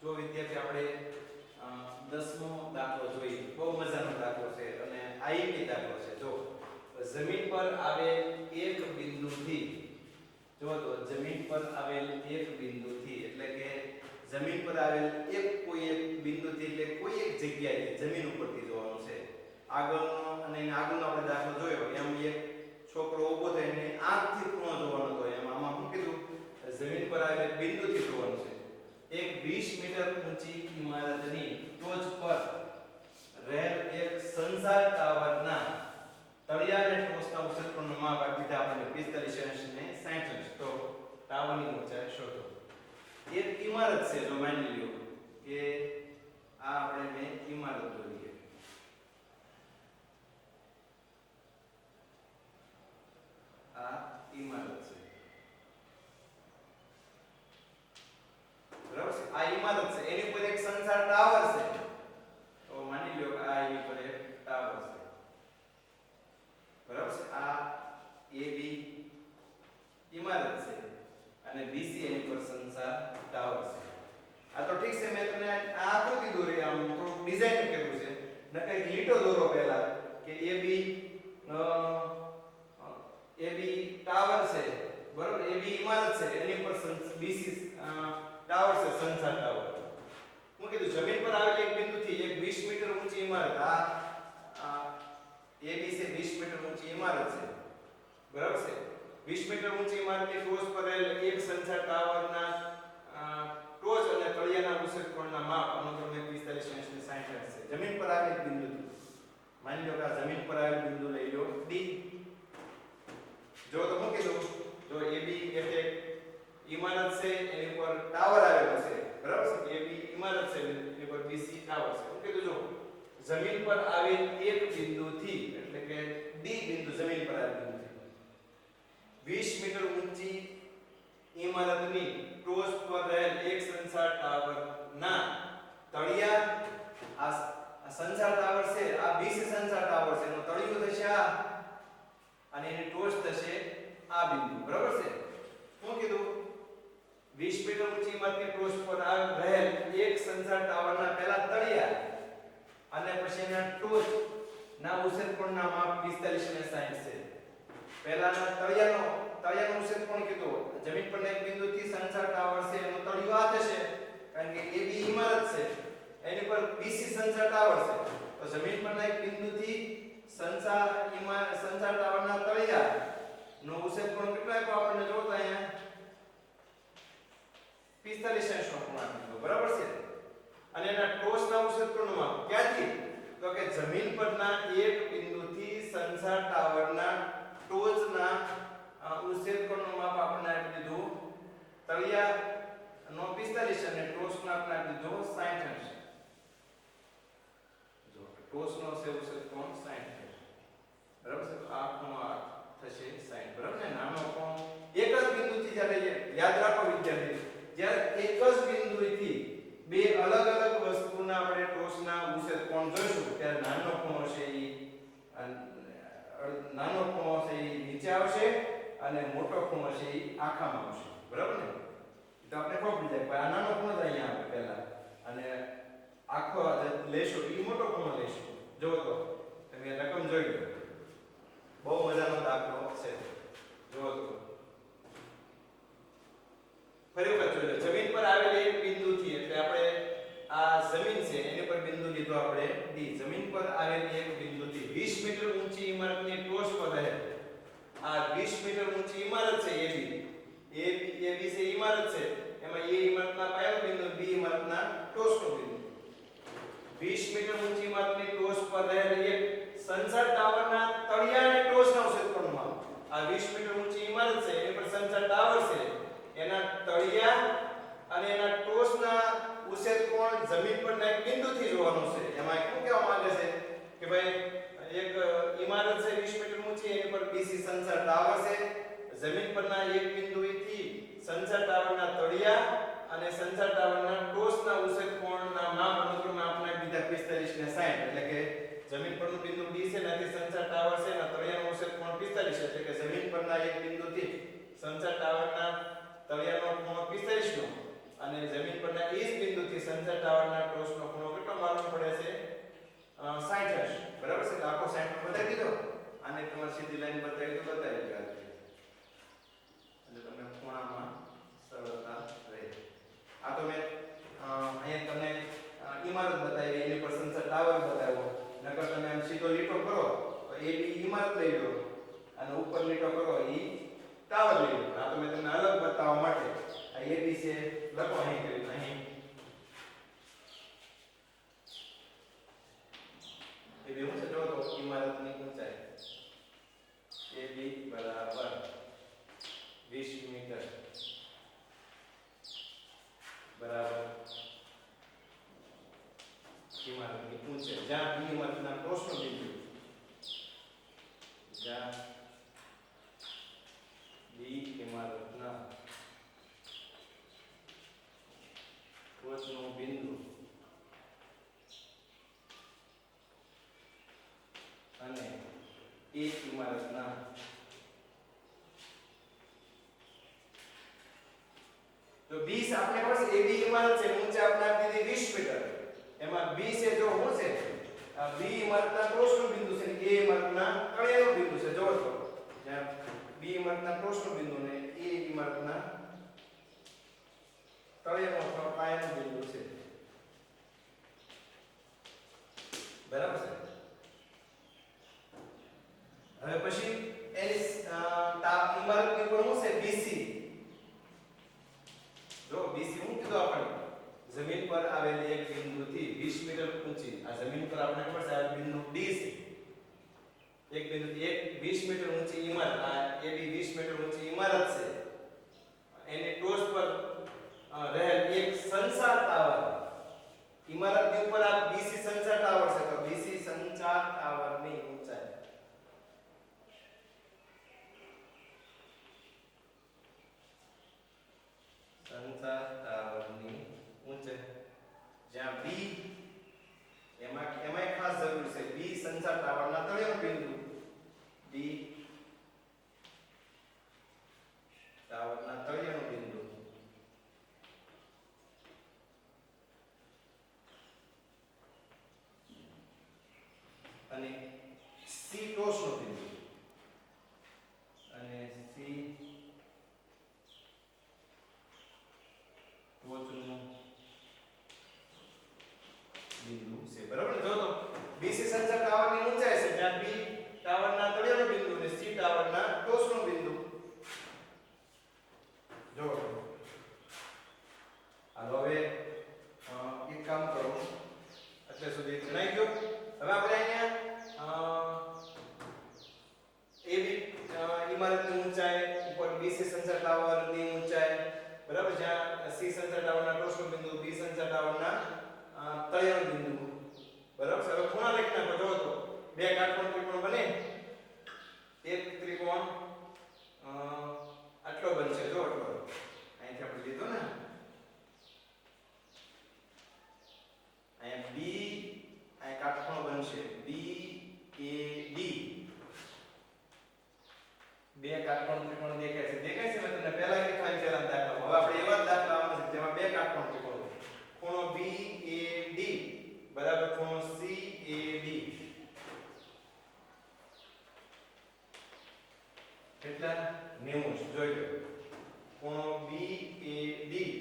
જો વિદ્યાર્થી આપણે 10મો દાખલો જોઈએ. બહુ મજાનો દાખલો છે અને આઈએમપી દાખલો છે. જો જમીન પર આવેલ એક બિંદુથી જો તો જમીન પર આવેલ એક બિંદુથી એટલે કે જમીન પર આવેલ કોઈ એક બિંદુથી એટલે કોઈ એક જગ્યાએ જમીન ઉપરથી જોવાનું છે. આગળનો અને આગળનો આપણે દાખલો જોયો એમ એક છોકરો ઊભો થઈને આંખથી ખૂણો જોવાનો હતો. એમ આમાં શું કીધું જમીન પર આવેલ બિંદુથી જોવાનું છે. એક 20 મીટર ઊંચી ઇમારતની ટોચ પર રહેલ એક સંચાર ટાવરના તળિયાને ટોચના ક્ષેત્રફળનું માપ આપી આપણને 45 અંશ ને 60 અંશ. તો ટાવરની ઊંચાઈ શોધો. એક ઇમારત છે. જો માની લ્યો કે આ આપણે મેં ઇમારત દોરી. આ ઇમારત છે. બરાબર છે. આ ઇમારત છે એની ઉપર એક સંચાર ટાવર છે. તો માની લ્યો કે આ એની પર એક ટાવર છે. બરાબર છે. આ AB ઇમારત છે અને BC એની પર સંચાર ટાવર છે. આ તો ઠીક છે. મેં તમને આ આકૃતિ દોરી આમ થોડું ડિઝાઇન કર્યું છે. નકર લીટો દોરો પહેલા કે AB ટાવર છે. બરાબર. AB ઇમારત છે એની પર BC ટાવર છે સંચાર ટાવર. હું કીધું જમીન પર આવેલી એક બિંદુથી એક 20 મીટર ઊંચી ઇમારત આ AB છે 20 મીટર ઊંચી ઇમારત છે. બરાબર છે. 20 મીટર ઊંચી ઇમારતની ટોચ પર રહેલ એક સંચાર ટાવરના ટોચ અને તળિયાના ક્ષેત્રફળના માપ અનુક્રમે 45 અંશ ને 60 અંશ છે. જમીન પર આવેલ બિંદુથી માની લો કે આ જમીન પર આવેલ બિંદુ લઈ લો D. જો તો હું કીધું જો AB એટલે ઇમારત છે એની પર ટાવર આવેલો છે. બરાબર છે. AB ઇમારત છે એની પર BC ટાવર છે. હું કીધું જો જમીન પર આવેલ એક બિંદુથી એટલે કે D બિંદુ જમીન પર આવેલ બિંદુથી 20 મીટર ઊંચી ઇમારતની ટોચ પર રહેલ એક સંચાર ટાવરના તળિયા આ સંચાર ટાવર છે આ BC સંચાર ટાવર છે એનો તળિયો થશે આ અને એની ટોચ થશે આ બિંદુ. બરાબર છે. શું કીધું 20 મીટર ઊંચી ઇમારતની ટોચ પર રહેલ એક સંચાર ટાવરના પહેલા તળિયા અને પછી એના ટોચ ના ક્ષેત્રફળના માપ 45 અને 60 છે. પહેલાના તળિયાનો ક્ષેત્રફળ કીધું જમીન પરના એક બિંદુથી સંચાર ટાવર છે એનો તળિયો આ થશે કારણ કે AB ઇમારત છે એની પર BC સંચાર ટાવર છે. તો જમીન પરના એક બિંદુથી સંચાર ટાવરના તળિયા નો ક્ષેત્રફળ કેટલો આપ્યો આપણને જોતા અહીંયા 45 અંશનો ખૂણો આપ્યો. બરાબર છે. અને એના ટોચના ક્ષેત્રફળનું માપ ક્યાંથી તો કે જમીન પરના એક બિંદુથી સંચાર ટાવરના ટોચના ક્ષેત્રફળનું માપ આપણને આપી દીધું તળિયા નો 45 અને ટોચનો આપણે આપી દીધો 60 અંશ. જો ટોચનો ક્ષેત્રફળ 60 અંશ. બરાબર છે. તો આ ખૂણો થશે 60. બરાબર ને. નાનો ખૂણો એક જ બિંદુથી જ્યારે યાદ રાખો વિદ્યાર્થી જ્યારે એક જ બિંદુથી બે અલગ અલગ વસ્તુના આપણે ટોચના ક્ષેત્રફળ જોઈશું ત્યારે નાનો ખૂણો છે એ નીચે આવશે અને મોટો ખૂણો છે એ આખામાં આવશે. બરાબર ને. તો આપણે ખબર પડી જાય આ નાનો ખૂણો જ અહીંયા આવે પહેલા અને આખો લેશો એ મોટો ખૂણો લેશો. જો તો તમે રકમ જોઈ લો. બહુ મજાનો દાખલો છે. જો તો ફરી વખત જોઈ લો. જમીન પર આવેલી એક બિંદુથી એટલે આપણે આ જમીન છે એની પર બિંદુ લીધો આપણે D. જમીન પર આવેલી એક બિંદુથી 20 મીટર ઊંચી ઇમારતની ટોચ પર રહે આ 20 મીટર ઊંચી ઇમારત છે AB છે ઇમારત છે એમાં A ઇમારતના પાયાનો બિંદુ B ઇમારતના ટોચનો બિંદુ 20 મીટર ઊંચી ઇમારતની ટોચ પર રહેલ એક સંચાર ટાવરના તળિયા અને ટોચના ક્ષેત્રફળનું માપ. આ 20 મીટર ઊંચી ઇમારત છે એની પર સંચાર ટાવર છે એના તળિયા અને એના ટોચના ક્ષેત્રફળ જમીન પરના એક બિંદુથી જોવાનું છે. એમાં શું કહેવા માંગે છે કે ભાઈ એક ઇમારત છે 20 મીટર ઊંચી એની પર BC સંચાર ટાવર છે. જમીન પરના એક બિંદુથી સંચાર ટાવરના તળિયા અને સંચાર ટાવરના ટોચના ક્ષેત્રફળના માપ અનુક્રમે આપણે બીજા 45 ને 60 એટલે કે જમીન પરનું બિંદુ D છે ત્યાંથી સંચાર ટાવર છે અને તળિયાનું ક્ષેત્રફળ 45 એટલે કે જમીન પરના એક બિંદુથી સંચાર ટાવરના તળિયાનો ખૂણો 45 નો અને જમીન પરના એ જ બિંદુથી સંચાર ટાવરના ટોચનો ખૂણો કેટલો માલુમ પડે છે 60 હશે બરાબર છે આખો 60 બતાવી દીધો આને તમારે સીધી લાઈન બતાવી તો બતાવી દો એટલે તમને ખૂણામાં સરળતા રહે આ તો મેં અહીંયા તમને ઇમારત બતાવી એની પર સંચાર ટાવર બતાવ્યો નકર તમે આમ સીધો લીટો કરો તો એ બી ઇમારત લઈ લો અને ઉપર લીટો કરો એ ટાવર લઈ લો આ તો મેં તમને અલગ બતાવવા માટે આ એબી છે લખો અહીં કરી અહીં એ બે હું છે જો તો ઇમારતની ઊંચાઈ એબી બરાબર 20 મીટર બરાબર ઇમારતની ઊંચાઈ જ્યાં બી ઇમારતના ટોચનો બિંદુ જ્યાં બી ઇમારતના ટોચનો બિંદુ અને એ ઇમારતના તો 20 આપણે ખબર છે એબી ઇમારત છે ઊંચાઈ આપણે આપી દીધી 20 મીટર એમાં બી છે જો શું છે આ બી ઇમારતના ટોચનું બિંદુ છે ને એ ઇમારતના તળિયાનું બિંદુ છે જો તો જ્યાં બી ઇમારતના ટોચનું બિંદુ ને એ ઇમારતના તળિયાનું અથવા પાયાનું બિંદુ છે બરાબર છે હવે પછી એની ઇમારતની ઉપર શું છે બીસી જો બીસી હું કીધું આપણે જમીન પર આવેલી એક બિંદુથી 20 મીટર ઊંચી આ જમીન પર આપણે ખબર છે આ બિંદુ ડી છે એક બિંદુથી એક 20 મીટર ઊંચી ઇમારત આ એ બી 20 મીટર ઊંચી ઇમારત છે એની ટોચ પર રહેલ એક સંચાર ટાવર ઇમારતની ઉપર આ બીસી સંચાર ટાવર છે તો બીસી સંચાર ટાવરની ઊંચાઈ સંચાર ટાવરની ઊંચાઈ જ્યાં બી એમાં ખાસ જરૂર છે બી સંચાર ટાવરના તળિયાનું બિંદુ બી ટાવરના તળિયાનું બિંદુ અને સી ટોચનું બિંદુ અને સી ટોચનું બિંદુ છે બરાબર જો તો બીસી સંચાર ટાવરની ઊંચાઈ છે જ્યાં બી ટાવરના તળિયાનું બિંદુ અને સી ટાવરના ટોચનું બિંદુ જો હાલો હવે એક કામ કરો એટલે સુધી જણાઈ ગયો હવે આપણે અહીંયા એબી ઇમારતની ઊંચાઈ ઉપર બીસી સંચાર ટાવરની ઊંચાઈ બરાબર જ્યાં સી સંચાર ટાવરના ટોચનું બિંદુ બી સંચાર ટાવરના તળિયાનું બિંદુ બરાબર હવે ખૂણા લખી નાખો જો તો બે કાટકોણ ત્રિકોણ બને એક ત્રિકોણ આટલો બનશે જો આટલો અહીંથી આપણે લીધો ને અહીંયા બી અહીં કાટકોણ બનશે બી એ ડી બે કાટકોણ ત્રિકોણ દેખાય છે મેં તમને પહેલા દેખાય છે દાખલામાં હવે આપણે એવા દાખલા આવવાના છે જેમાં બે કાટકોણ ત્રિકોણ ખૂણો બી એ ડી બરાબર ખૂણો સી એ ડી કેટલા 90 જોઈ લો ખૂણો બી એ ડી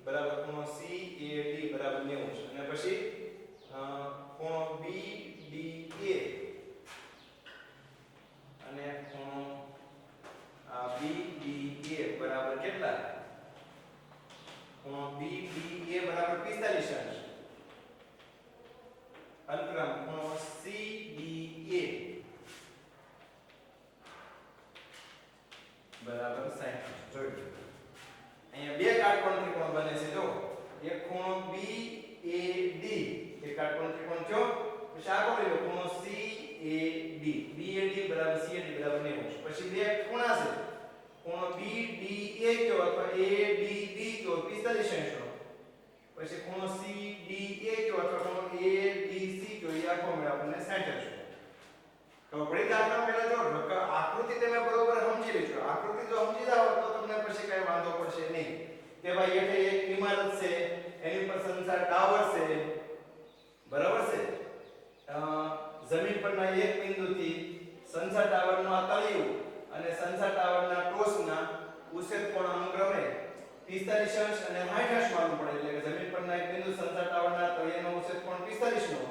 બરાબર ખૂણો સી એ ડી બરાબર 90 અને પછી ખૂણો બી ડી એ અને ખૂણો બી ડી એ બરાબર કેટલા ખૂણો બી ડી એ બરાબર 45 અંશ અનુક્રમ ખૂણો સી ડી એ બરાબર 60 જોઈ લો અહીંયા બે કાટકોણ ત્રિકોણ બને છે જો એક ખૂણો બી એ ડી એક કાટકોણ ત્રિકોણ જો પછી આગળ લઈ લો ખૂણો સી એ ડી બી એ ડી બરાબર સી એ ડી બરાબર 90 પછી બે ખૂણા છે ખૂણો બી ડી એ કયો અથવા એ ડી બી કયો 45 અંશ પછી ખૂણો સી ડી એ કયો અથવા ખૂણો એ ડી સી કયો એ આખો મળે આપણને 60 અંશ તો પડી દાખલા પહેલા જો આકૃતિ તમે બરોબર સમજી લેજો આકૃતિ જો સમજી જાવ તો તમને પછી કઈ વાંધો પડશે નહીં કે ભાઈ એટલે એક ઇમારત છે એની પર સંચાર ટાવર 60 માલુમ પડે એટલે કે જમીન પરના એક બિંદુ સંચાર ટાવરના તળિયાનો ક્ષેત્રફળ 45 નો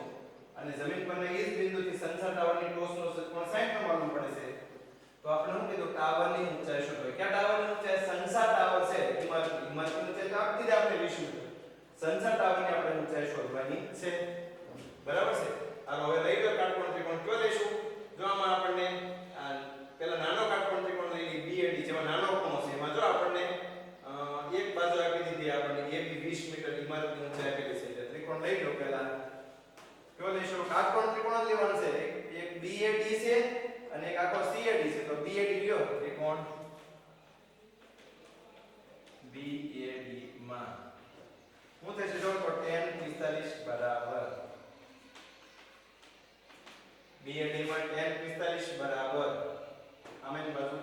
અને જમીન પરના એ જ બિંદુથી સંચાર ટાવરની ટોચનો ક્ષેત્રફળ 60 નો માલુમ પડે છે તો આપણે શું કીધું ટાવરની ઊંચાઈ શોધો ક્યાં ટાવરની ઊંચાઈ સંચાર ટાવર છે ઇમારતની ઊંચાઈ તો આપી દીધી આપણે 20 મીટર સંચાર ટાવરની આપણે ઊંચાઈ શોધવાની છે બરાબર છે હાલો હવે લઈ લો કાટકોણ ત્રિકોણ કયો લઈશું જો આમાં આપણને પેલા નાનો કાટકોણ ત્રિકોણ લઈ લઈએ BAD જેમાં નાનો ખૂણો છે એમાં જો આપણને એક બાજુ આપી દીધી આપણને AB 20 મીટર ઇમારતની ઊંચાઈ આપેલી છે એટલે ત્રિકોણ લઈ લો પહેલા કયો લઈશું કાટકોણ ત્રિકોણ જ લેવાનો છે એક BAD છે અને એક આખો CAD છે તો BAD લ્યો ત્રિકોણ BAD માં શું થશે જો તો tan 45 બરાબર BAD માં tan 45 બરાબર આમેની બાજુ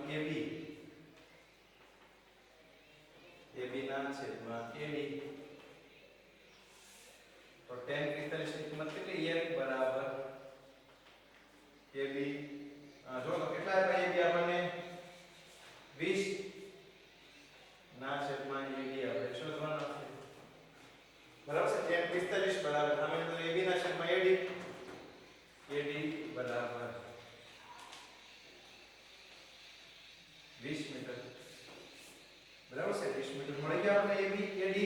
AB ના છેદમાં AD તો tan 45 ની કિંમત કેટલી 1 બરાબર AB જો તો કેટલા આપ્યા AB આપણને 20 ના છેદમાં AD આપણે શોધવાનો છે બરાબર છે tan 45 બરાબર આમે તો AB ના છેદમાં AD બરાબર 20 મીટર બરાબર છે 20 મીટર મળી ગયા આપણે AB AD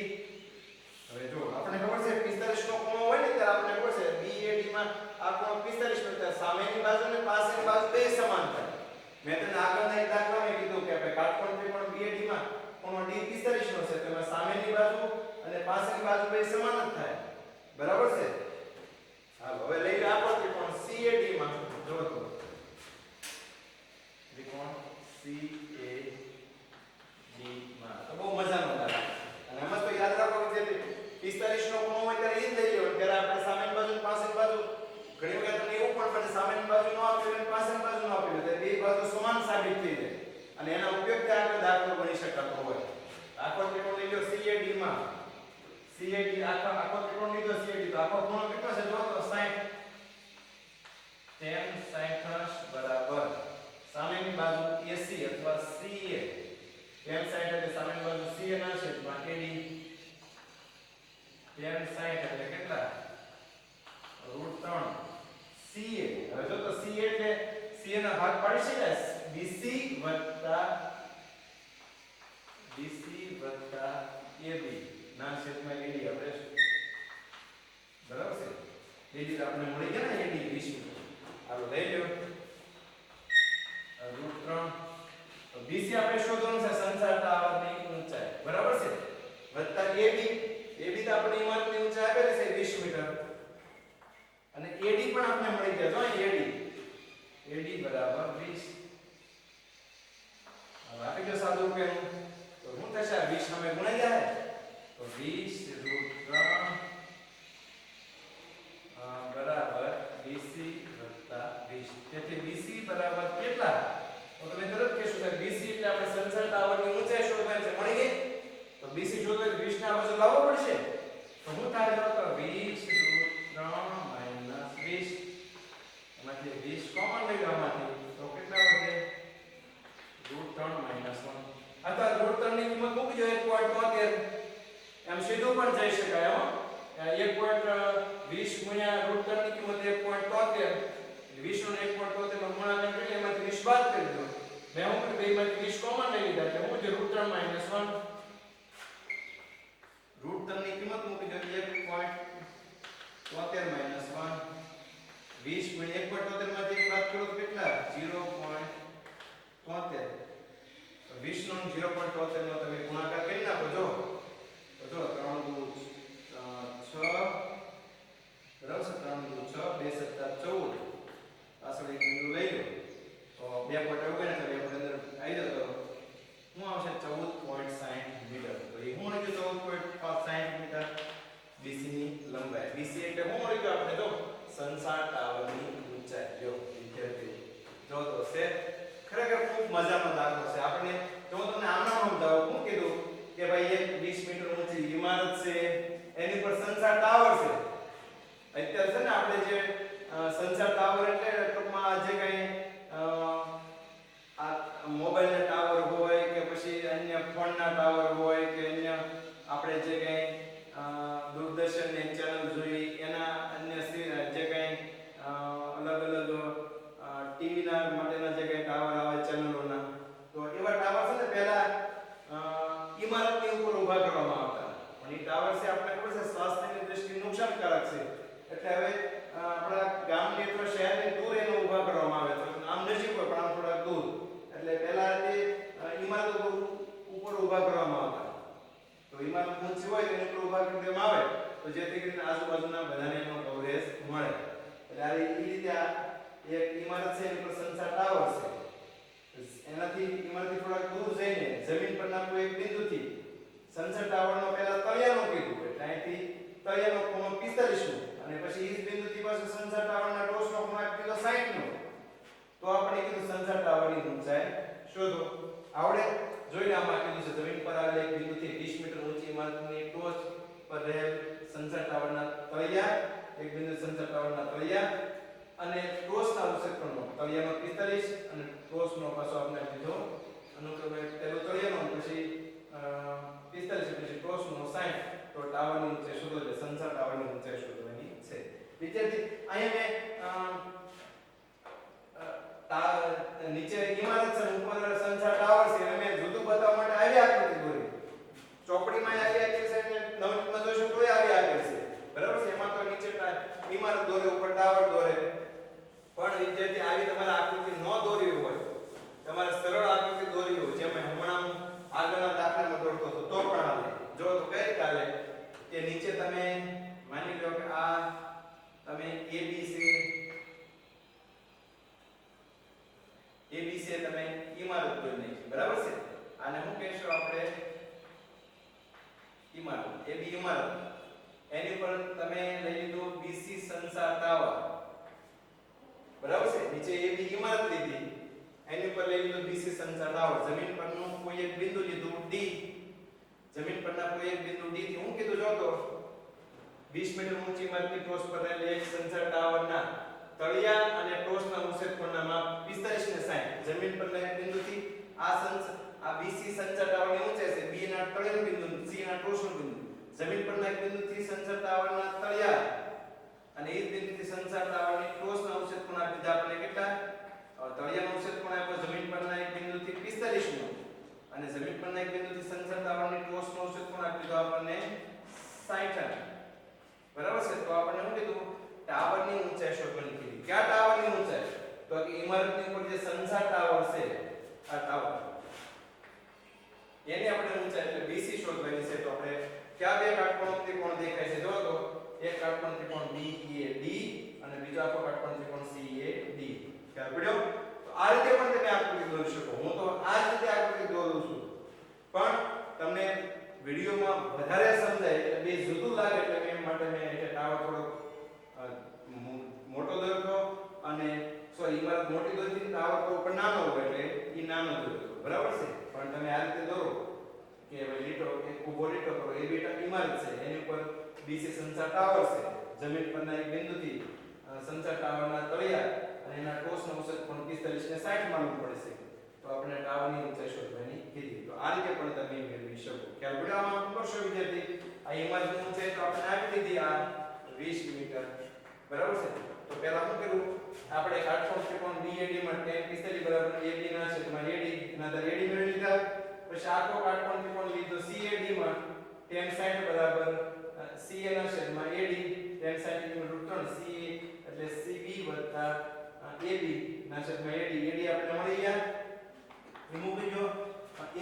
હવે જો આપણે ખબર છે 45 નો ખૂણો હોય ને ત્યારે આપણે ખબર છે BAD માં આ ખૂણો 45 મીટર સામેની બાજુ અને પાછળની બાજુ બે સમાન થાય મેં તને આગળના એક દાખલામાં કીધું કે આપણે કાટકોણ ત્રિકોણ BAD માં ખૂણો D 45 નો છે તો એમાં સામેની બાજુ અને પાછળની બાજુ બે સમાન જ થાય બરાબર છે હાલો હવે લઈ લો આપણો ત્રિકોણ CAD માં જો તો ત્રિકોણ CAD માં તો બહુ મજાનો લાગે અને આમાં તો યાદ રાખો કે 45 નો ખૂણો હોય ત્યારે એ જ લઈ લો ત્યારે આપણે સામેની બાજુ અને પાછળની બાજુ ઘણી વખત તમને એવું પણ બને સામેની બાજુ ન આપી અને પાછળની બાજુ ન આપી એટલે બે બાજુ સમાન સાબિત થઈ જાય અને એના ઉપયોગથી આપણે દાખલો ગણી શકાતો હોય આખો ત્રિકોણ લઈ લો CAD માં CAD આખો ત્રિકોણ લીધો CAD તો આખો ખૂણો કેટલો છે જો તો 60 tan 60 બરાબર સામેની બાજુ AC અથવા CA tan 60 એટલે સામેની બાજુ CA ના છેદમાં AD tan 60 એટલે કેટલા √3 CA હવે જો તો CA એટલે CA ના ભાગ પાડી શકાય BC વત્તા AB ના છેદમાં AD આપણે બરાબર છે AD આપણે મળી ગયા ને AD 20 મીટર હાલો લઈ લો √3 તો BC આપણે શોધવાનું છે સંચાર ટાવરની ઊંચાઈ બરાબર છે વત્તા AB તો આપણે ઇમારતની ઊંચાઈ આપેલી છે 20 મીટર અને AD પણ આપણે મળી ગયા જો AD બરાબર 20 હવે આપી દો સાદું રૂપિયાનું તો શું થશે 20 સામે ગુણાઈ જાય તો 20 √3 બરાબર BC વત્તા 20 તેથી BC બરાબર કેટલા તો તમે તરત કહેશો કે BC એટલે આપણે સંચાર ટાવરની ઊંચાઈ શોધવાની છે મળી ગઈ તો BC શોધવા માટે 20 ના બાજુ લાવવો પડશે તો હું થાય તો 20 √3 - 20 એમાંથી 20 કોમન લઈ લેવામાંથી તો કેટલા વધે √3 - 1 અથવા √3 ની કિંમત મૂકી દો 1.73 એમ સીધું પણ જઈ શકાય હો 1.20 ગુણ્યા √3 ની કિંમત 1.73 20 નો 1.73 નો ગુણાકાર કરી એમાંથી 20 બાદ કરી દો મેં હું કે બેમાંથી 20 કોમન લઈ લીધા એટલે હું જે √3 - 1 √3 ની કિંમત મૂકી દો 1.73 - 1 20 ગુણ્યા 1.73 માંથી બાદ કરો તો કેટલા 0.73 તો 20 નો 0.73 નો તમે ગુણાકાર કરી નાખો જો તો જો 3 દુ 6 બરાબર છે 3 દુ 6 2 7 14 પાછળ એક બિંદુ લઈ લો તો 2.49 એટલે આપણે અંદર આવી જતો શું આવશે 14.60 મીટર તો એ હું લખી 14.60 મીટર BC ની લંબાઈ BC એટલે હું લખી આપણે જો સંચાર ટાવરની ઊંચાઈ જો વિદ્યાર્થીઓ જો તો છે ખરેખર ખૂબ મજાનો દાખલો છે આપણે જો તમને આમના સમજાવું હું કીધું કે ભાઈ એક 20 મીટર ઊંચી ઇમારત છે એની પર સંચાર ટાવર છે અત્યારે છે ને આપણે જે સંચાર ટાવર એટલે ટૂંકમાં જે કંઈ આ મોબાઈલના ટાવર હોય કે પછી અન્ય ફોનના ટાવર હોય કે અન્ય આપણે જે નુકસાનકારક છે. એટલે હવે આપણા ગામની અથવા શહેરની દૂર એને ઊભા કરવામાં આવે છે. આમ નજીક હોય પણ આમ થોડા દૂર. એટલે પહેલા તે ઇમારતો ઉપર ઊભા કરવામાં આવતા. તો ઇમારત ઊંચી હોય તો એની ઉપર ઊભા કરી દેવામાં આવે તો જેથી કરીને આજુબાજુના બધાને એનો કવરેજ મળે. એટલે આ રીતે આ એક ઇમારત છે એની પર સંસાર ટાવર છે. એનાથી ઇમારતથી થોડાક દૂર જઈને જમીન પરના કોઈ એક બિંદુથી સંસાર ટાવરનો પહેલા તળિયાનો કીધું એટલે અહીંથી તળિયાનો ખૂણો 45 નો અને પછી એ જ બિંદુથી પાછું સંસાર ટાવરના ટોચનો ખૂણો આપી દીધો 60 નો. તો આપણે કીધું સંસાર ટાવરની ઊંચાઈ શોધો. આવડે જોઈને આમાં કીધું છે જમીન પર આવેલ એક બિંદુથી 20 મીટર ઊંચી ઇમારતની ટોચ પર રહેલ સંસાર ટાવરના તળિયા એક બિંદુ સંસાર ટાવરના તળિયા અને ટોચના ઉત્સેચકોનો તળિયાનો 45 અને ટોચનો પાછો આપણે દીધો અનુક્રમે પેલો તળિયાનો પછી 45 પછી ટોચનો 60. તો ટાવરની ઊંચાઈ શોધો એટલે સંસાર ટાવરની ઊંચાઈ શોધવાની છે. વિદ્યાર્થી અહીંયા મેં નીચે ઇમારત છે ઉપર સંસાર ટાવર છે અને મેં જુદું બતાવવા માટે આવી આકૃતિ દોરી. ચોપડીમાં આવી આપેલી છે અને નોટમાં જોઈશું તોય આવી આપેલી છે. બરાબર છે. એમાં તો નીચે ઇમારત દોરે ઉપર ટાવર દોરે. પણ વિદ્યાર્થી આવી તમારે આકૃતિ ન દોરવી હોય તમારે સરળ આકૃતિ દોરવી હોય જેમ હમણાં આગળના દાખલામાં દોરતો હતો તો પણ હાલે. જો તો કઈ રીતે હાલે કે નીચે તમે માની લો કે આ તમે ABC તમે ઇમારત દોરી નાખી. બરાબર છે. આને શું કહેશું આપણે ઇમારત AB ઇમારત. એની પર તમે લઈ લીધું BC સંસાર ટાવર. બરાબર છે. નીચે AB ઇમારત લીધી એની પર લઈ લીધું BC સંસાર ટાવર. જમીન પરનું કોઈ એક બિંદુ લીધું D. જમીન પરના કોઈ એક બિંદુ D થી હું કીધું જો તો 20 મીટર ઊંચી ઇમારતની ટોચ પર રહેલ એક સંસાર ટાવરના તળિયા અને ટોચના ઉત્સેચકોના માપ 45 ને 60. જમીન પરના એક બિંદુથી આ BC સંસાર ટાવરની ઊંચાઈ છે. B ના તળિયાનું બિંદુ C ના ટોચનું બિંદુ. જમીન પરના એક બિંદુથી સંસાર ટાવરના તળિયા અને એ જ બિંદુથી સંસાર ટાવરની ટોચના ઉત્સેચકોના આપી દીધા આપણે કેટલા? તળિયાનો ઉત્સેચકોના આપ્યો જમીન પરના એક બિંદુથી 45 નો અને જમીન પરના એક બિંદુથી સંસાર ટાવરની ટોચનો ઉત્સેચકોના આપી દીધો આપણને 60. બરાબર છે. તો આપણને શું કીધું ટાવરની ઊંચાઈ શોધવાની કીધી. ક્યાં ટાવરની ઊંચાઈ? તો કે ઇમારતની ઉપર જે સંસાર ટાવર છે આ ટાવર એની આપણે ઊંચાઈ એટલે BC શોધવાની છે. તો આપણે કયા બે કાટકોણ ત્રિકોણ દેખાય છે? જો તો એક કાટકોણ ત્રિકોણ DEAD અને બીજો આખો કાટકોણ ત્રિકોણ CAD. ખ્યાલ પડ્યો? તો આ રીતે પણ તમે આકૃતિ દોરી શકો. હું તો આ જ રીતે આકૃતિ દોરું છું પણ તમને વિડિયોમાં વધારે સમજાય એટલે બે જુદું લાગે એટલે એમ માટે મેં એટલે ટાવર થોડો મોટો દોર્યો અને સોરી ઇમારત મોટી દોરી ટાવર તો ઉપર નાનો હોય એટલે ઈ નાનો દોર્યો. બરાબર છે. પણ તમે આ રીતે દોરો કે ભાઈ લીટો એક ઊભો લીટો કરો એ બેટા ઇમારત છે એની ઉપર BC સંસાર ટાવર છે. જમીન પરના એક બિંદુથી સંસાર ટાવરના તળિયા અને એના ટોચનો ઉત્સેચકોણ 45 ને 60 માલુમ પડે છે. તો આપણે ટાવરની ઊંચાઈ શોધવાની કીધી. તો આ રીતે પણ તમે મેળવી શકો. ખ્યાલ પડ્યો? આમાં કરશો વિદ્યાર્થી આ ઇમારતની ઊંચાઈ તો આપણે આપી દીધી આ 20 મીટર. બરાબર છે. તો પહેલા શું કર્યું આપણે કાટકોણ ત્રિકોણ DAD માં tan 45 બરાબર AD ના છે તો AD ના દર AD મેળવી લીધા. પછી આખો કાટકોણ ત્રિકોણ લીધો CAD માં tan 60 બરાબર CA ના છેદમાં AD tan 60 નું √3 CA એટલે CB AB ના છેદમાં AD. AD આપણે મળી ગયા. મૂકી જો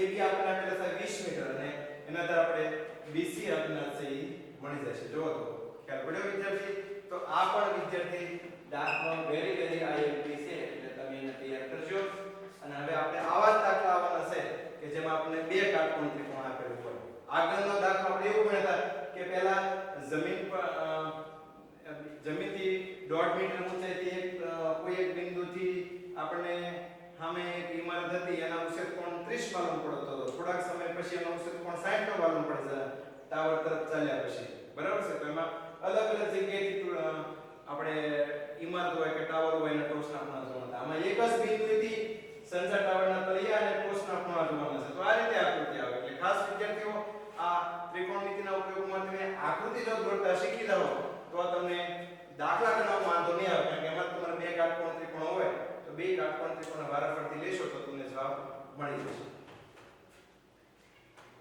AB આપણે આપેલા છે 20 મીટર અને એના દર આપણે BC આપેલા છે એ મળી જશે. જો તો ખ્યાલ પડ્યો વિદ્યાર્થી? તો આ પણ વિદ્યાર્થી દાખલો વેરી IMP છે એટલે તમે એને તૈયાર કરજો. અને હવે આપણે આવા જ દાખલા આવવાના છે કે જેમાં આપણે બે કાટકોણ ત્રિકોણ આપેલું હોય. આગળનો દાખલો આપણે એવું ભણ્યા કે પહેલા જમીનથી 1.5 મીટર ઊંચાઈથી કોઈ એક બિંદુથી આપણે સામે એક ઇમારત હતી એના ઉત્સેચકોણ 30 માલુમ પડતો હતો. થોડાક સમય પછી એનો ઉત્સેચકોણ 60 નો માલુમ પડે છે ટાવર તરફ ચાલ્યા પછી. બરાબર છે. તો એમાં અલગ અલગ જગ્યાએથી આપણે ઇમારત હોય કે ટાવર હોય એના ટોચના ખૂણા જોવાના. આમાં એક જ બિંદુથી સંસાર ટાવરના તળિયા અને ટોચના ખૂણા જોવાના છે. તો આ રીતે આકૃતિ આવે. એટલે ખાસ વિદ્યાર્થીઓ આ ત્રિકોણમિતિના ઉપયોગમાં તમે આકૃતિ જો દોરતા શીખી જાઓ તો તમને દાખલા ગણવામાં વાંધો નહીં આવે. કારણ કે એમાં તમારે બે કાટકોણ ત્રિકોણ હોય તો બે કાટકોણ ત્રિકોણ વારાફરતી લેશો તો તમને જવાબ મળી જશે.